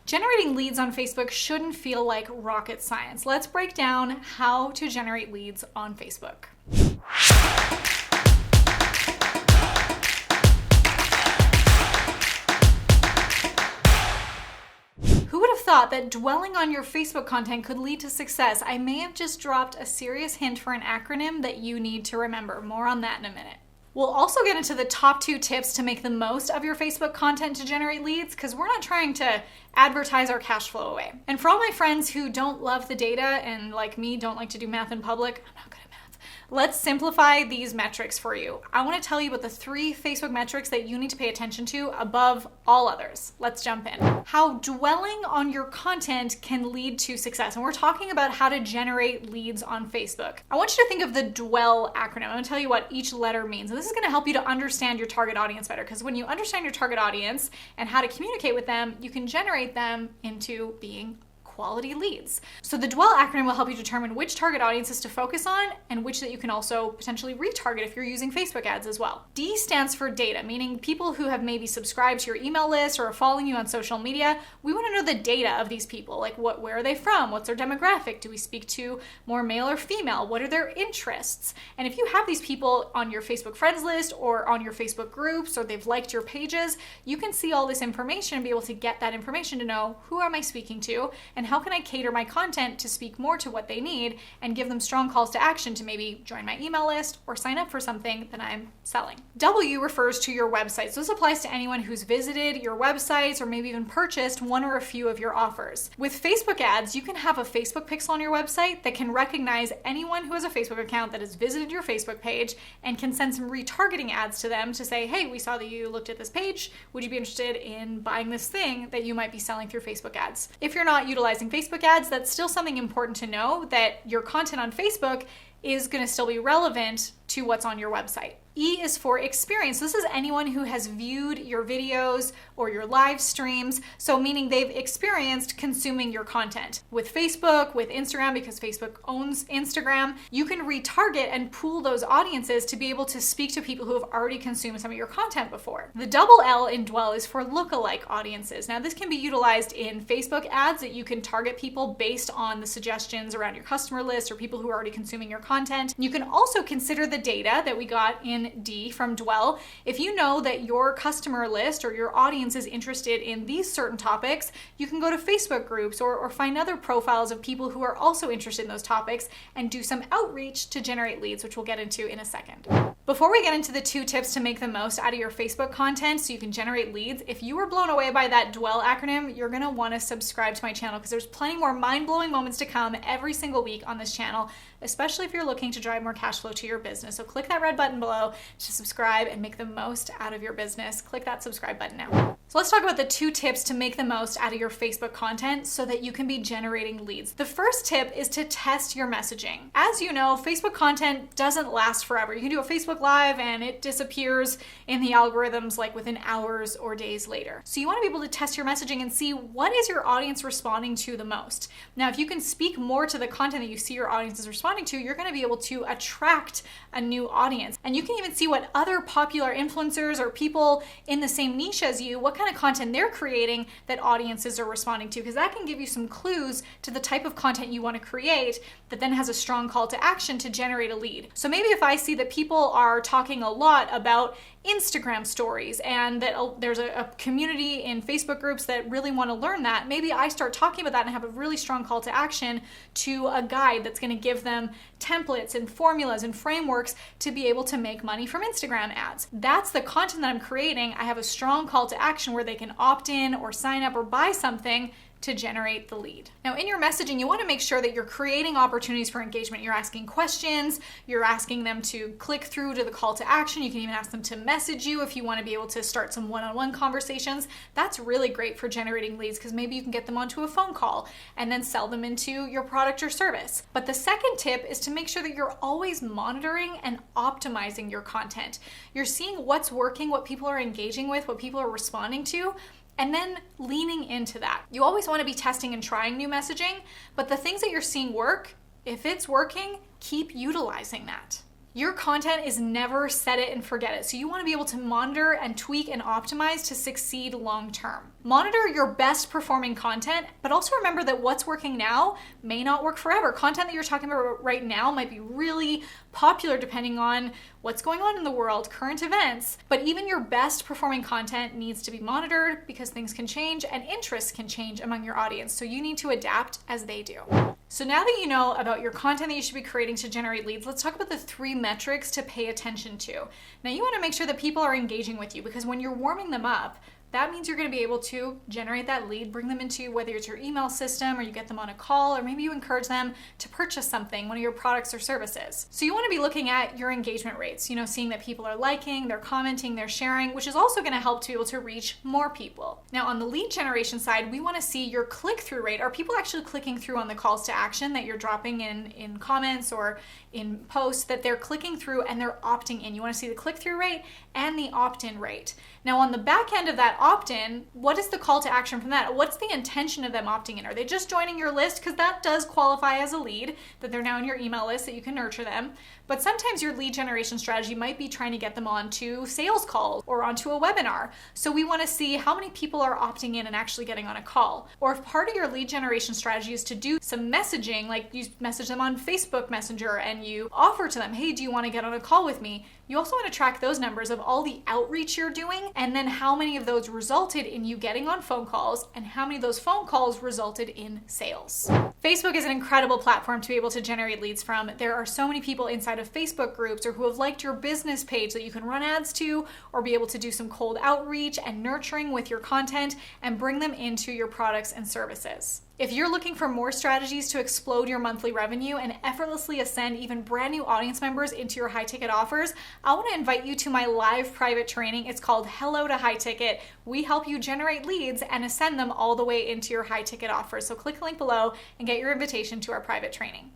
Generating leads on Facebook shouldn't feel like rocket science. Let's break down how to generate leads on Facebook. Who would have thought that dwelling on your Facebook content could lead to success? I may have just dropped a serious hint for an acronym that you need to remember. More on that in a minute. We'll also get into the top 2 tips to make the most of your Facebook content to generate leads, because we're not trying to advertise our cash flow away. And for all my friends who don't love the data and, like me, don't like to do math in public, I'm not good at math. Let's simplify these metrics for you. I want to tell you about the 3 Facebook metrics that you need to pay attention to above all others. Let's jump in. How dwelling on your content can lead to success. And we're talking about how to generate leads on Facebook. I want you to think of the DWELL acronym. I'm going to tell you what each letter means. And this is going to help you to understand your target audience better, because when you understand your target audience and how to communicate with them, you can generate them into being quality leads. So the DWELL acronym will help you determine which target audiences to focus on and which that you can also potentially retarget if you're using Facebook ads as well. D stands for data, meaning people who have maybe subscribed to your email list or are following you on social media. We want to know the data of these people, like where are they from? What's their demographic? Do we speak to more male or female? What are their interests? And if you have these people on your Facebook friends list or on your Facebook groups, or they've liked your pages, you can see all this information and be able to get that information to know, who am I speaking to and how can I cater my content to speak more to what they need and give them strong calls to action to maybe join my email list or sign up for something that I'm selling. W refers to your website. So this applies to anyone who's visited your websites or maybe even purchased one or a few of your offers. With Facebook ads, you can have a Facebook pixel on your website that can recognize anyone who has a Facebook account that has visited your Facebook page and can send some retargeting ads to them to say, hey, we saw that you looked at this page. Would you be interested in buying this thing that you might be selling through Facebook ads? If you're not utilizing Facebook ads, that's still something important to know, that your content on Facebook is going to still be relevant to what's on your website. E is for experience. This is anyone who has viewed your videos or your live streams, so meaning they've experienced consuming your content. With Facebook, with Instagram, because Facebook owns Instagram, you can retarget and pool those audiences to be able to speak to people who have already consumed some of your content before. The double L in DWELL is for lookalike audiences. Now this can be utilized in Facebook ads, that you can target people based on the suggestions around your customer list or people who are already consuming your content. You can also consider the data that we got in D from DWELL. If you know that your customer list or your audience is interested in these certain topics, you can go to Facebook groups or find other profiles of people who are also interested in those topics and do some outreach to generate leads, which we'll get into in a second. Before we get into the 2 tips to make the most out of your Facebook content so you can generate leads, if you were blown away by that DWELL acronym, you're going to want to subscribe to my channel, because there's plenty more mind-blowing moments to come every single week on this channel, especially if you're looking to drive more cash flow to your business. So click that red button below to subscribe and make the most out of your business. Click that subscribe button now. So let's talk about the 2 tips to make the most out of your Facebook content so that you can be generating leads. The first tip is to test your messaging. As you know, Facebook content doesn't last forever. You can do a Facebook Live and it disappears in the algorithms like within hours or days later. So you want to be able to test your messaging and see, what is your audience responding to the most? Now, if you can speak more to the content that you see your audience is responding to, you're going to be able to attract a new audience. And you can even see what other popular influencers or people in the same niche as you, what kind of content they're creating that audiences are responding to, because that can give you some clues to the type of content you want to create that then has a strong call to action to generate a lead. So maybe if I see that people are talking a lot about Instagram stories and that there's a community in Facebook groups that really want to learn that, maybe I start talking about that and have a really strong call to action to a guide that's going to give them templates and formulas and frameworks to be able to make money from Instagram ads. That's the content that I'm creating. I have a strong call to action where they can opt in or sign up or buy something to generate the lead. Now, in your messaging, you want to make sure that you're creating opportunities for engagement. You're asking questions, you're asking them to click through to the call to action. You can even ask them to message you if you want to be able to start some one-on-one conversations. That's really great for generating leads, because maybe you can get them onto a phone call and then sell them into your product or service. But the second tip is to make sure that you're always monitoring and optimizing your content. You're seeing what's working, what people are engaging with, what people are responding to, and then leaning into that. You always want to be testing and trying new messaging, but the things that you're seeing work, if it's working, keep utilizing that. Your content is never set it and forget it. So you want to be able to monitor and tweak and optimize to succeed long term. Monitor your best performing content, but also remember that what's working now may not work forever. Content that you're talking about right now might be really popular depending on what's going on in the world, current events, but even your best performing content needs to be monitored because things can change and interests can change among your audience. So you need to adapt as they do. So now that you know about your content that you should be creating to generate leads, let's talk about the 3 metrics to pay attention to. Now you want to make sure that people are engaging with you, because when you're warming them up, that means you're going to be able to generate that lead, bring them into whether it's your email system or you get them on a call, or maybe you encourage them to purchase something, one of your products or services. So you want to be looking at your engagement rates, seeing that people are liking, they're commenting, they're sharing, which is also going to help to be able to reach more people. Now on the lead generation side, we want to see your click-through rate. Are people actually clicking through on the calls to action that you're dropping in comments or in posts, that they're clicking through and they're opting in? You want to see the click-through rate and the opt-in rate. Now on the back end of that opt-in, what is the call to action from that? What's the intention of them opting in? Are they just joining your list? Because that does qualify as a lead, that they're now in your email list, that you can nurture them. But sometimes your lead generation strategy might be trying to get them onto sales calls or onto a webinar. So we want to see how many people are opting in and actually getting on a call. Or if part of your lead generation strategy is to do some messaging, like you message them on Facebook Messenger and you offer to them, hey, do you want to get on a call with me? You also want to track those numbers of all the outreach you're doing, and then how many of those resulted in you getting on phone calls and how many of those phone calls resulted in sales. Facebook is an incredible platform to be able to generate leads from. There are so many people inside of Facebook groups or who have liked your business page that you can run ads to, or be able to do some cold outreach and nurturing with your content and bring them into your products and services. If you're looking for more strategies to explode your monthly revenue and effortlessly ascend even brand new audience members into your high ticket offers, I want to invite you to my live private training. It's called Hello to High Ticket. We help you generate leads and ascend them all the way into your high ticket offers. So click the link below and get your invitation to our private training.